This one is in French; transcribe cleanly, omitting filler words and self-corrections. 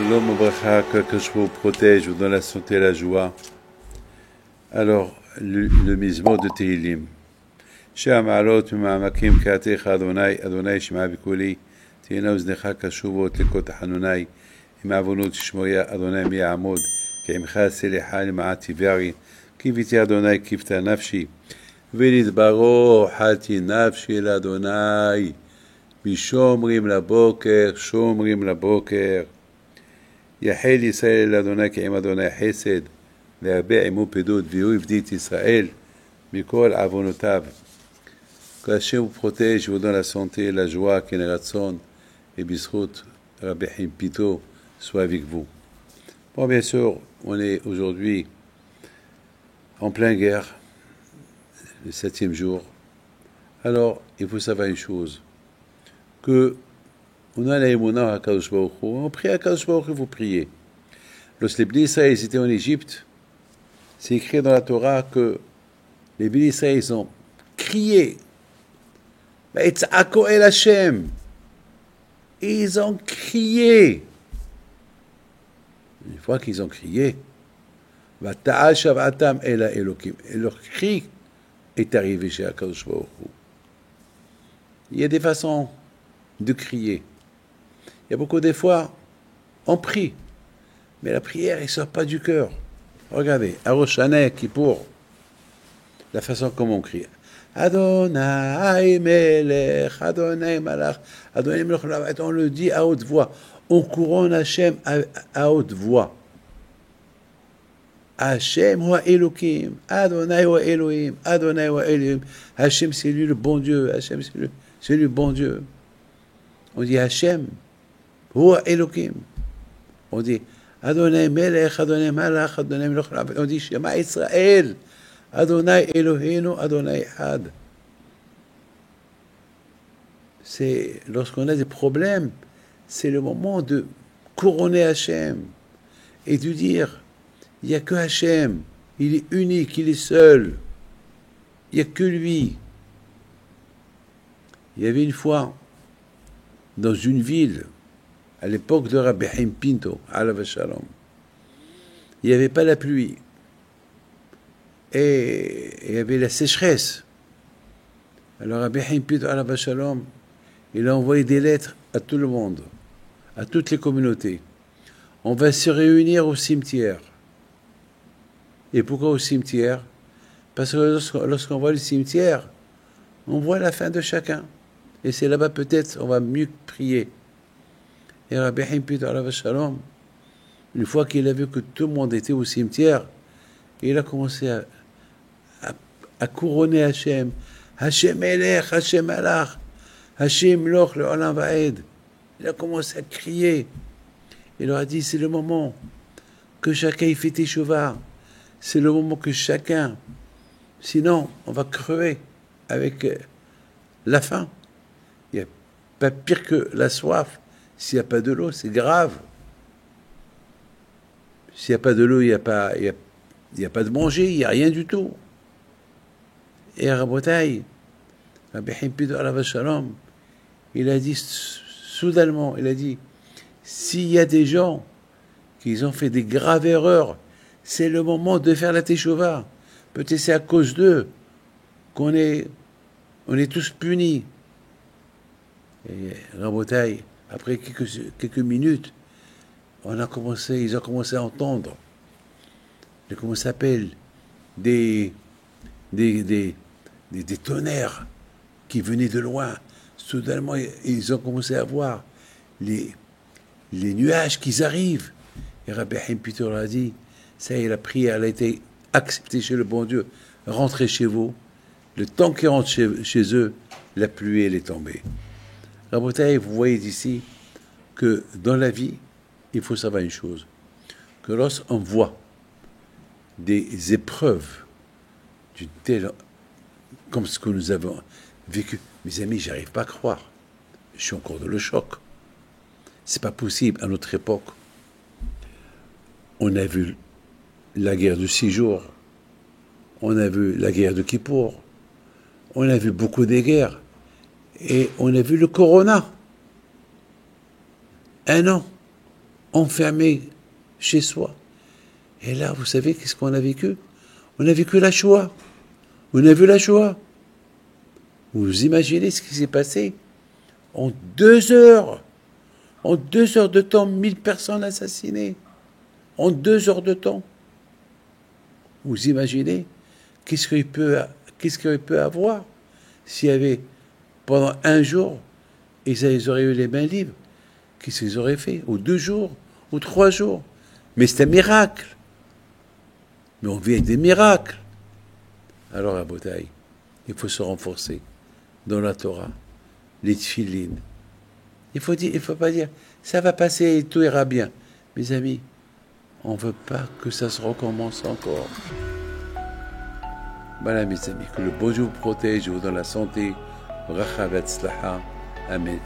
Shalom Obracha, que je vous protège, vous donne la santé et la joie. Alors, le mizmor de Tehillim. שהמעלות ממעמקים קראתך אדוני, אדוני שמע בקולי, תהיינה אוזניך קשובות לקול תחנוני, עם עוונות תשמעיה אדוני מי יעמוד, כי עמך סליחה למעט תבערי, קיוויתי אדוני קיוותה נפשי, ונתברכתי נפשי לאדוני, משומרים לבוקר, שומרים לבוקר. יחל ישראל לאדוני כי עם אדוני חסד, להרבה עמו פדות, והוא יפדי את ישראל מכל עוונותיו. Que Hachem vous protège, vous donne la santé, la joie, Ken Ratson et Bisrout, Rabbi Haim Pito, soit avec vous. Bon, bien sûr, on est aujourd'hui en pleine guerre, le 7e jour. Alors, il faut savoir une chose, que on a l'aïmouna à Kadosh Baruch Hu, on prie à Kadosh Baruch Hu, il faut prier. Lorsque les Bnei Israël étaient en Égypte, c'est écrit dans la Torah que les Bnei Israël ont crié. El Hashem. Ils ont crié. Une fois qu'ils ont crié, et leur cri est arrivé chez Akadosh Baruch Hu. Il y a des façons de crier. Il y a beaucoup de fois, on prie, mais la prière, elle ne sort pas du cœur. Regardez, à Rosh Hashanah, Kippour, la façon comme on crie. Adonai Melech, Adonai Malach, Adonai Melech, on le dit à haute voix. On couronne Hachem à haute voix. Hachem wa Elohim, Adonai wa Elohim, Adonai wa Elohim. Hachem, c'est lui le bon Dieu. Hachem, c'est lui le bon Dieu. On dit Hachem, wa Elohim. On dit Adonai Melech, Adonai Malach, Adonai Melech. On dit Shema Israël. Adonai Eloheinu, Adonai Had. C'est lorsqu'on a des problèmes, c'est le moment de couronner Hachem et de dire, il n'y a que Hachem, il est unique, il est seul, il n'y a que lui. Il y avait une fois, dans une ville, à l'époque de Rabbi Haim Pinto, alav shalom, il n'y avait pas la pluie. Et il y avait la sécheresse. Alors Rabbi Haim Pinto alav shalom, il a envoyé des lettres à tout le monde, à toutes les communautés. On va se réunir au cimetière. Et pourquoi au cimetière? Parce que lorsqu'on voit le cimetière, on voit la fin de chacun. Et c'est là-bas peut-être on va mieux prier. Et Rabbi Haim Pinto alav shalom, une fois qu'il a vu que tout le monde était au cimetière, il a commencé à couronner Hachem. Hachem Elech, Hachem Alach, Hachem Loch, le Olam Vaed. Il a commencé à crier. Il leur a dit, c'est le moment que chacun y fait teshuva. C'est le moment que chacun, sinon on va crever avec la faim. Il n'y a pas pire que la soif. S'il n'y a pas de l'eau, c'est grave. S'il n'y a pas de l'eau, il n'y a pas de manger, il n'y a rien du tout. Et Rabotai, Rabbi Haim Pinto alav shalom, il a dit soudainement, il a dit, s'il y a des gens qui ont fait des graves erreurs, c'est le moment de faire la teshuva. Peut-être c'est à cause d'eux on est tous punis. Et Rabotai, après quelques minutes, ils ont commencé à entendre, comment ça s'appelle, des tonnerres qui venaient de loin. Soudainement, ils ont commencé à voir les nuages qui arrivent. Et Rabbi Haim Pinto leur a dit, ça y est, la prière elle a été acceptée chez le bon Dieu. Rentrez chez vous. Le temps qu'ils rentrent chez eux, la pluie elle est tombée. Rabotai, vous voyez d'ici que dans la vie, il faut savoir une chose, que lorsqu'on voit des épreuves d'une telle, comme ce que nous avons vécu, mes amis, j'arrive pas à croire. Je suis encore dans le choc. C'est pas possible. À notre époque, on a vu la guerre de 6 jours, on a vu la guerre de Kippour, on a vu beaucoup de guerres, et on a vu le corona. 1 an. enfermé chez soi. Et là, vous savez qu'est-ce qu'on a vécu? On a vécu la Shoah. On a vu la Shoah. Vous imaginez ce qui s'est passé? En 2 heures. En 2 heures de temps, 1000 personnes assassinées. En 2 heures de temps. Vous imaginez qu'est-ce qu'il peut avoir s'il y avait, pendant 1 jour, ils auraient eu les mains libres? Qu'est-ce qu'ils auraient fait? Ou 2 jours? Ou 3 jours? Mais c'est un miracle. Mais on vit avec des miracles. Alors, à Botaï, il faut se renforcer dans la Torah, les tfilines. Il faut pas dire, ça va passer et tout ira bien. Mes amis, on ne veut pas que ça se recommence encore. Voilà, mes amis, que le beau Dieu vous protège, vous donne la santé. Bracha v'atzlacha. Amen.